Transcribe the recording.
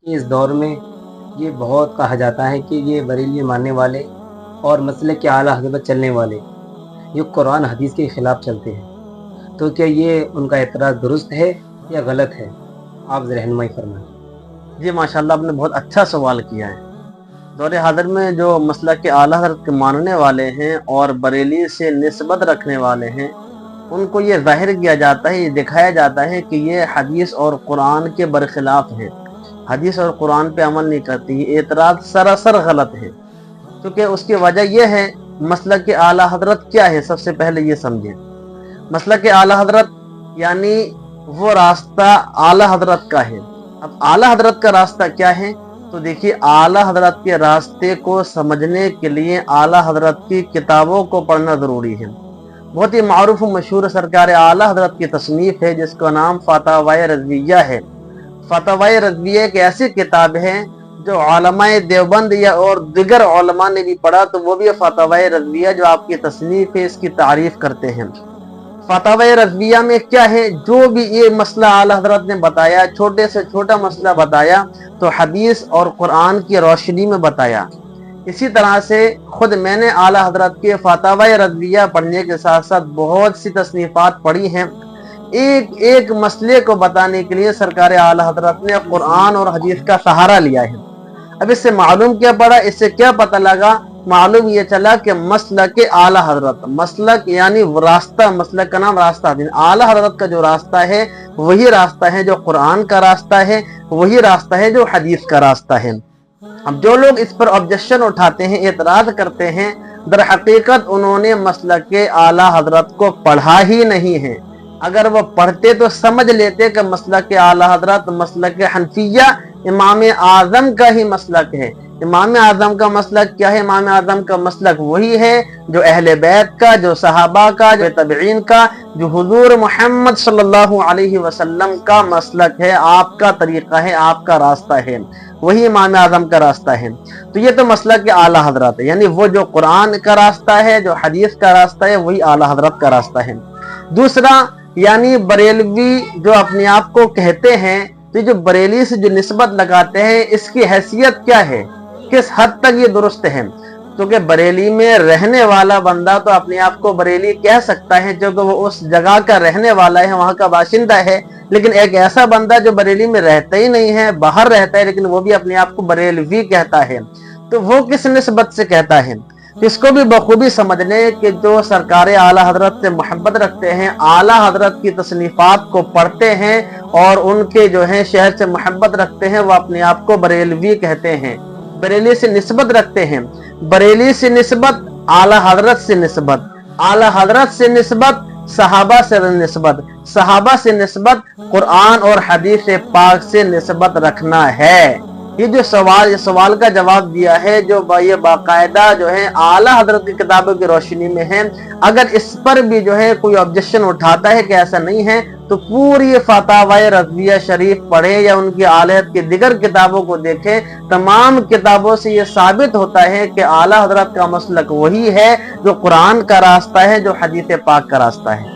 اس دور میں یہ بہت کہا جاتا ہے کہ یہ بریلی ماننے والے اور مسلک کے اعلیٰ حضرت چلنے والے یہ قرآن حدیث کے خلاف چلتے ہیں، تو کیا یہ ان کا اعتراض درست ہے یا غلط ہے؟ آپ رہنمائی فرمائیں۔ جی ماشاءاللہ، آپ نے بہت اچھا سوال کیا ہے۔ دور حاضر میں جو مسلک کے اعلیٰ حضرت کے ماننے والے ہیں اور بریلی سے نسبت رکھنے والے ہیں، ان کو یہ ظاہر کیا جاتا ہے، یہ دکھایا جاتا ہے کہ یہ حدیث اور قرآن کے برخلاف ہیں، حدیث اور قرآن پہ عمل نہیں کرتی۔ یہ اعتراض سراسر غلط ہے، کیونکہ اس کی وجہ یہ ہے، مسلک کے اعلیٰ حضرت کیا ہے؟ سب سے پہلے یہ سمجھیں، مسلک کے اعلیٰ حضرت یعنی وہ راستہ اعلیٰ حضرت کا ہے۔ اب اعلیٰ حضرت کا راستہ کیا ہے؟ تو دیکھیے، اعلیٰ حضرت کے راستے کو سمجھنے کے لیے اعلیٰ حضرت کی کتابوں کو پڑھنا ضروری ہے۔ بہت ہی معروف و مشہور سرکار اعلیٰ حضرت کی تصنیف ہے جس کا نام فتاوی رضویہ ہے۔ فتاوی رضویہ ایک ایسی کتاب ہے جو علماء دیوبند یا اور دیگر علماء نے بھی پڑھا تو وہ بھی فتاوی رضویہ جو آپ کی تصنیف ہے اس کی تعریف کرتے ہیں۔ فتاوی رضویہ میں کیا ہے؟ جو بھی یہ مسئلہ اعلیٰ حضرت نے بتایا، چھوٹے سے چھوٹا مسئلہ بتایا تو حدیث اور قرآن کی روشنی میں بتایا۔ اسی طرح سے خود میں نے اعلیٰ حضرت کے فتاوی رضویہ پڑھنے کے ساتھ ساتھ بہت سی تصنیفات پڑھی ہیں۔ ایک ایک مسئلے کو بتانے کے لیے سرکار اعلیٰ حضرت نے قرآن اور حدیث کا سہارا لیا ہے۔ اب اس سے معلوم کیا پڑا؟ اس سے کیا پتہ لگا؟ معلوم یہ چلا کہ مسلک اعلیٰ حضرت، مسلک یعنی راستہ، مسلک کا نام راستہ دین، اعلیٰ حضرت کا جو راستہ ہے وہی راستہ ہے جو قرآن کا راستہ ہے، وہی راستہ ہے جو حدیث کا راستہ ہے۔ اب جو لوگ اس پر آبجیکشن اٹھاتے ہیں، اعتراض کرتے ہیں، در حقیقت انہوں نے مسلک اعلیٰ حضرت کو پڑھا ہی نہیں ہے۔ اگر وہ پڑھتے تو سمجھ لیتے کہ مسلک اعلیٰ حضرت مسلک حنفیہ امام اعظم کا ہی مسلک ہے۔ امام اعظم کا مسلک کیا ہے؟ امام اعظم کا مسلک وہی ہے جو اہل بیت کا، جو صحابہ کا، جو تابعین کا، جو حضور محمد صلی اللہ علیہ وسلم کا مسلک ہے، آپ کا طریقہ ہے، آپ کا راستہ ہے، وہی امام اعظم کا راستہ ہے۔ تو یہ تو مسلک اعلیٰ حضرت ہے، یعنی وہ جو قرآن کا راستہ ہے، جو حدیث کا راستہ ہے، وہی اعلیٰ حضرت کا راستہ ہے۔ دوسرا یعنی بریلوی جو اپنے آپ کو کہتے ہیں، تو جو بریلی سے جو نسبت لگاتے ہیں اس کی حیثیت کیا ہے؟ کس حد تک یہ درست ہے؟ کیونکہ بریلی میں رہنے والا بندہ تو اپنے آپ کو بریلی کہہ سکتا ہے کیونکہ وہ اس جگہ کا رہنے والا ہے، وہاں کا باشندہ ہے، لیکن ایک ایسا بندہ جو بریلی میں رہتا ہی نہیں ہے، باہر رہتا ہے، لیکن وہ بھی اپنے آپ کو بریلوی کہتا ہے، تو وہ کس نسبت سے کہتا ہے؟ اس کو بھی بخوبی سمجھ لیں کہ جو سرکار اعلیٰ حضرت سے محبت رکھتے ہیں، اعلیٰ حضرت کی تصنیفات کو پڑھتے ہیں اور ان کے جو ہیں شہر سے محبت رکھتے ہیں، وہ اپنے آپ کو بریلوی کہتے ہیں، بریلی سے نسبت رکھتے ہیں۔ بریلی سے نسبت، اعلیٰ حضرت سے نسبت، اعلیٰ حضرت سے نسبت، صحابہ سے نسبت، صحابہ سے نسبت، قرآن اور حدیث پاک سے نسبت رکھنا ہے۔ یہ جو سوال کا جواب دیا ہے، جو یہ باقاعدہ جو ہے اعلیٰ حضرت کی کتابوں کی روشنی میں ہے، اگر اس پر بھی جو ہے کوئی آبجیکشن اٹھاتا ہے کہ ایسا نہیں ہے، تو پوری فتاوی رضویہ شریف پڑھے یا ان کی اعلیٰ حضرت کی دیگر کتابوں کو دیکھیں، تمام کتابوں سے یہ ثابت ہوتا ہے کہ اعلیٰ حضرت کا مسلک وہی ہے جو قرآن کا راستہ ہے، جو حدیث پاک کا راستہ ہے۔